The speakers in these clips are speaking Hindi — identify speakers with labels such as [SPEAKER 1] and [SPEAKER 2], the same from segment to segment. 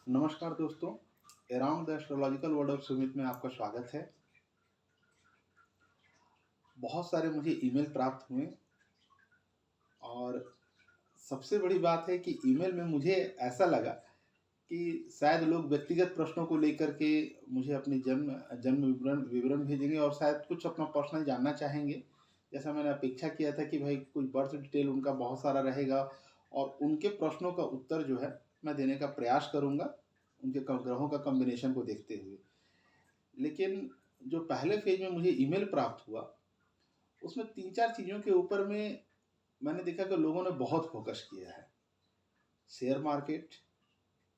[SPEAKER 1] नमस्कार दोस्तों, around the astrological world of Sumit में आपका स्वागत है। बहुत सारे मुझे ईमेल प्राप्त हुए और सबसे बड़ी बात है कि ईमेल में मुझे ऐसा लगा कि शायद लोग व्यक्तिगत प्रश्नों को लेकर के मुझे अपनी जन्म जन्म विवरण विवरण भेजेंगे और शायद कुछ अपना पर्सनल जानना चाहेंगे। जैसा मैंने अपेक्षा किया था कि भाई कुछ बर्थ डिटेल उनका बहुत सारा रहेगा और उनके प्रश्नों का उत्तर जो है मैं देने का प्रयास करूँगा, उनके ग्रहों का कॉम्बिनेशन को देखते हुए। लेकिन जो पहले फेज में मुझे ईमेल प्राप्त हुआ, उसमें 3-4 चीज़ों के ऊपर में मैंने देखा कि लोगों ने बहुत फ़ोकस किया है। शेयर मार्केट,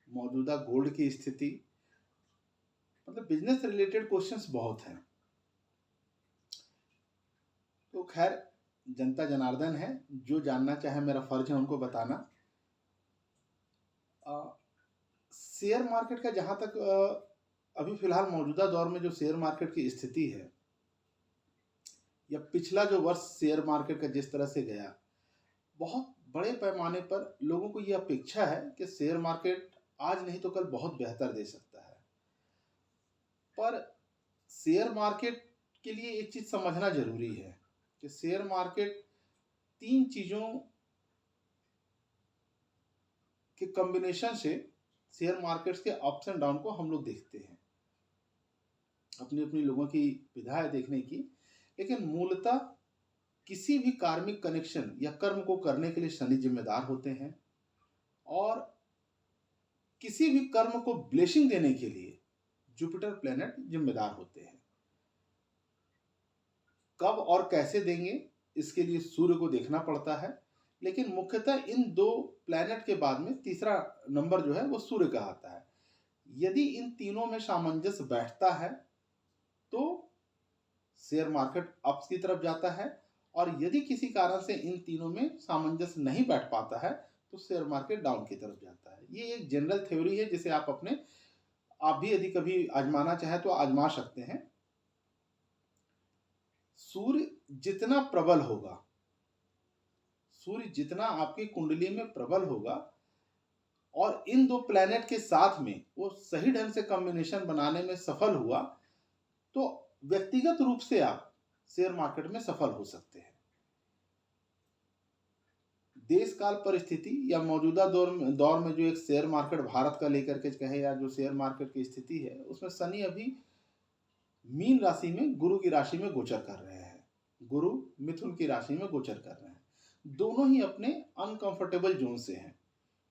[SPEAKER 1] मौजूदा गोल्ड की स्थिति, मतलब बिज़नेस रिलेटेड क्वेश्चंस बहुत हैं। तो ख़ैर जनता जनार्दन है, जो जानना चाहे मेरा फ़र्ज़ है उनको बताना। शेयर मार्केट का जहाँ तक अभी फ़िलहाल मौजूदा दौर में जो शेयर मार्केट की स्थिति है या पिछला जो वर्ष शेयर मार्केट का जिस तरह से गया, बहुत बड़े पैमाने पर लोगों को ये अपेक्षा है कि शेयर मार्केट आज नहीं तो कल बहुत बेहतर दे सकता है। पर शेयर मार्केट के लिए एक चीज़ समझना ज़रूरी है कि शेयर मार्केट 3 चीज़ों के कॉम्बिनेशन से शेयर मार्केट्स के अप्स एंड डाउन को हम लोग देखते हैं। अपनी-अपनी लोगों की विधा है देखने की, लेकिन मूलतः किसी भी कार्मिक कनेक्शन या कर्म को करने के लिए शनि ज़िम्मेदार होते हैं और किसी भी कर्म को ब्लेसिंग देने के लिए जुपिटर प्लैनेट जिम्मेदार होते हैं। कब और कैसे देंगे इसके लिए सूर्य को देखना पड़ता है, लेकिन मुख्यतः इन दो प्लैनेट के बाद में तीसरा नंबर जो है वो सूर्य का आता है। यदि इन तीनों में सामंजस्य बैठता है तो शेयर मार्केट अप्स की तरफ जाता है और यदि किसी कारण से इन तीनों में सामंजस्य नहीं बैठ पाता है तो शेयर मार्केट डाउन की तरफ जाता है। ये एक जनरल थ्योरी है जिसे आप भी यदि कभी आजमाना चाहें तो आजमा सकते हैं। सूर्य जितना प्रबल होगा, सूर्य जितना आपकी कुंडली में प्रबल होगा और इन दो प्लैनेट के साथ में वो सही ढंग से कॉम्बिनेशन बनाने में सफल हुआ तो व्यक्तिगत रूप से आप शेयर मार्केट में सफल हो सकते हैं। देश काल परिस्थिति या मौजूदा दौर में जो एक शेयर मार्केट भारत का लेकर के कहे या जो शेयर मार्केट की स्थिति है, उसमें शनि अभी मीन राशि में गुरु की राशि में गोचर कर रहे हैं। गुरु मिथुन की राशि में गोचर कर रहे हैं। दोनों ही अपने अनकंफर्टेबल जोन से हैं,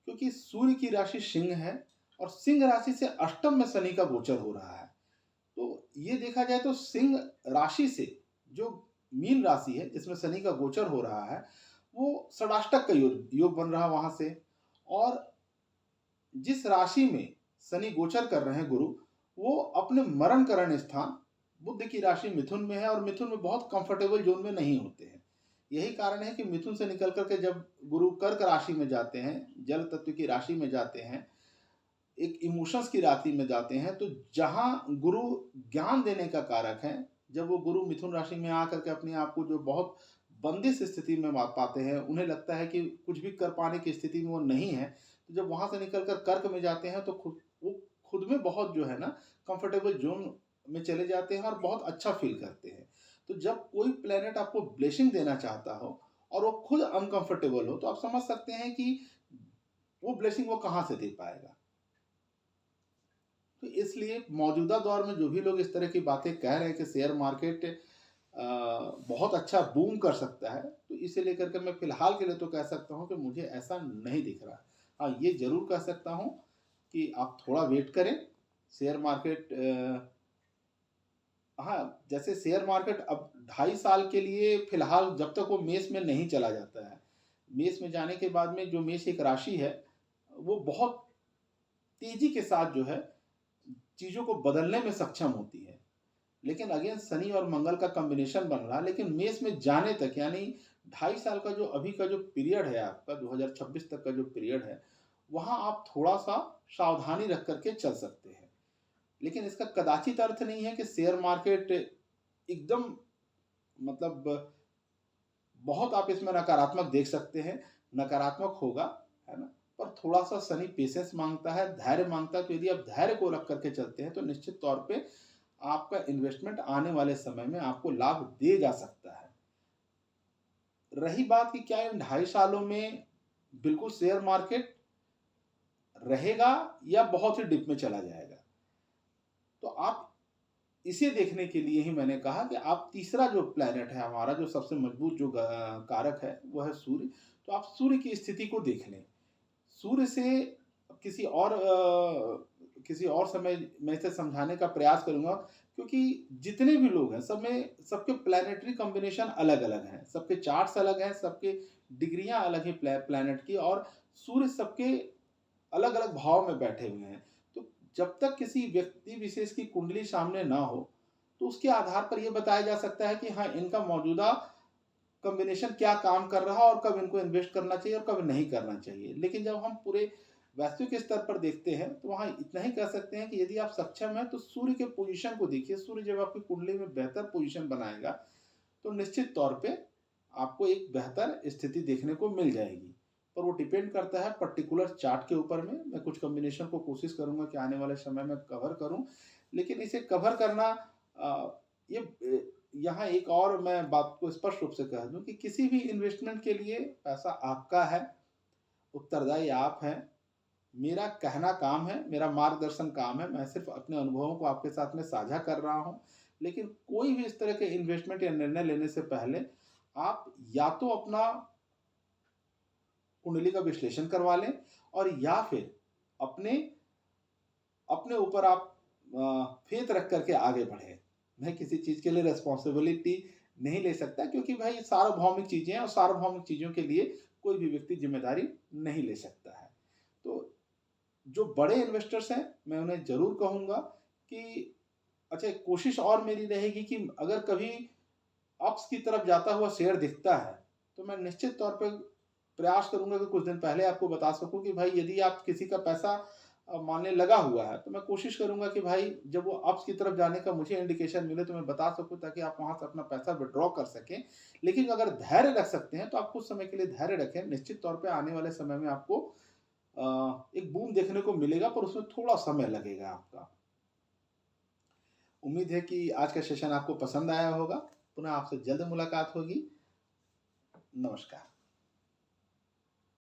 [SPEAKER 1] क्योंकि सूर्य की राशि सिंह है और सिंह राशि से अष्टम में शनि का गोचर हो रहा है। तो ये देखा जाए तो सिंह राशि से जो मीन राशि है जिसमें शनि का गोचर हो रहा है, वो षडाष्टक का योग बन रहा वहां से। और जिस राशि में शनि गोचर कर रहे हैं गुरु, वो अपने मरण करण स्थान बुध की राशि मिथुन में है और मिथुन में बहुत कंफर्टेबल जोन में नहीं होते हैं। यही कारण है कि मिथुन से निकल करके जब गुरु कर्क राशि में जाते हैं, जल तत्व की राशि में जाते हैं, एक इमोशंस की राशि में जाते हैं, तो जहां गुरु ज्ञान देने का कारक है, जब वो गुरु मिथुन राशि में आकर के अपने आप को जो बहुत बंदिश स्थिति में पाते हैं, उन्हें लगता है कि कुछ भी कर पाने की स्थिति में वो नहीं है, तो जब वहां से निकल कर कर्क में जाते हैं तो खुद में बहुत जो है ना कंफर्टेबल जोन में चले जाते हैं और बहुत अच्छा फील करते हैं। तो जब कोई प्लेनेट आपको ब्लेसिंग देना चाहता हो और वो खुद अनकंफर्टेबल हो, तो आप समझ सकते हैं कि वो ब्लेसिंग वो कहाँ से दे पाएगा। तो इसलिए मौजूदा दौर में जो भी लोग इस तरह की बातें कह रहे हैं कि शेयर मार्केट बहुत अच्छा बूम कर सकता है, तो इसे लेकर के मैं फिलहाल के लिए तो कह सकता हूँ कि मुझे ऐसा नहीं दिख रहा। हाँ, ये जरूर कह सकता हूँ कि आप थोड़ा वेट करें। शेयर मार्केट हाँ, जैसे शेयर मार्केट अब 2.5 साल के लिए फिलहाल जब तक वो मेष में नहीं चला जाता है, मेष में जाने के बाद में जो मेष एक राशि है वो बहुत तेजी के साथ जो है चीज़ों को बदलने में सक्षम होती है। लेकिन अगेन शनि और मंगल का कॉम्बिनेशन बन रहा है, लेकिन मेष में जाने तक यानी 2.5 साल का जो अभी का जो पीरियड है आपका 2026 तक का जो पीरियड है, वहाँ आप थोड़ा सा सावधानी रख करके चल सकते हैं। लेकिन इसका कदाचित अर्थ नहीं है कि शेयर मार्केट एकदम मतलब बहुत आप इसमें नकारात्मक देख सकते हैं। नकारात्मक होगा, है ना? पर थोड़ा सा शनि पेशेंस मांगता है, धैर्य मांगता है। तो यदि आप धैर्य को रख करके चलते हैं तो निश्चित तौर पे आपका इन्वेस्टमेंट आने वाले समय में आपको लाभ दे जा सकता है। रही बात कि क्या इन 2.5 सालों में बिल्कुल शेयर मार्केट रहेगा या बहुत ही डिप में चला जाएगा, तो आप इसे देखने के लिए ही मैंने कहा कि आप तीसरा जो प्लैनेट है हमारा, जो सबसे मजबूत जो कारक है वो है सूर्य। तो आप सूर्य की स्थिति को देख लें। सूर्य से किसी और समय मैं इसे समझाने का प्रयास करूंगा, क्योंकि जितने भी लोग हैं सब में सबके प्लैनेटरी कॉम्बिनेशन अलग अलग हैं, सबके चार्ट्स अलग हैं, सबके डिग्रियां अलग है प्लैनेट की, और सूर्य सबके अलग अलग भाव में बैठे हुए हैं। तो जब तक किसी व्यक्ति विशेष की कुंडली सामने ना हो तो उसके आधार पर यह बताया जा सकता है कि हाँ, इनका मौजूदा कॉम्बिनेशन क्या काम कर रहा है और कब इनको इन्वेस्ट करना चाहिए और कब नहीं करना चाहिए। लेकिन जब हम पूरे वैश्विक स्तर पर देखते हैं तो वहाँ इतना ही कह सकते हैं कि यदि आप सक्षम हैं तो सूर्य के पोजीशन को देखिए। सूर्य जब आपकी कुंडली में बेहतर पोजीशन बनाएगा तो निश्चित तौर पे आपको एक बेहतर स्थिति देखने को मिल जाएगी। पर वो डिपेंड करता है पर्टिकुलर चार्ट के ऊपर में। मैं कुछ कॉम्बिनेशन को कोशिश करूंगा कि आने वाले समय में कवर करूं, लेकिन इसे कवर करना ये यहाँ एक और मैं बात को स्पष्ट रूप से कह दूं कि किसी भी इन्वेस्टमेंट के लिए पैसा आपका है, उत्तरदायी आप हैं। मेरा कहना काम है, मेरा मार्गदर्शन काम है, मैं सिर्फ अपने अनुभवों को आपके साथ में साझा कर रहा हूं। लेकिन कोई भी इस तरह के इन्वेस्टमेंट या निर्णय लेने से पहले आप या तो अपना कुंडली का विश्लेषण करवा लें, और या फिर अपने अपने ऊपर आप फेथ रख करके आगे बढ़े। मैं किसी चीज के लिए रेस्पॉन्सिबिलिटी नहीं ले सकता, क्योंकि भाई सार्वभौमिक चीजें हैं और सार्वभौमिक चीजों के लिए कोई भी व्यक्ति जिम्मेदारी नहीं ले सकता है। तो जो बड़े इन्वेस्टर्स हैं मैं उन्हें जरूर कहूंगा कि अच्छा, कोशिश और मेरी रहेगी कि अगर कभी अप्स की तरफ जाता हुआ शेयर दिखता है तो मैं निश्चित तौर पर प्रयास करूंगा कि कुछ दिन पहले आपको बता सकूं कि भाई यदि आप किसी का पैसा मानने लगा हुआ है तो मैं कोशिश करूंगा कि भाई जब वो अप्स की तरफ जाने का मुझे इंडिकेशन मिले तो मैं बता सकूं, ताकि आप वहां से अपना पैसा विड्रॉ कर सकें। लेकिन अगर धैर्य रख सकते हैं तो आप कुछ समय के लिए धैर्य रखें। निश्चित तौर पे आने वाले समय में आपको एक बूम देखने को मिलेगा, पर उसमें थोड़ा समय लगेगा आपका। उम्मीद है कि आज का सेशन आपको पसंद आया होगा। पुनः आपसे जल्द मुलाकात होगी। नमस्कार।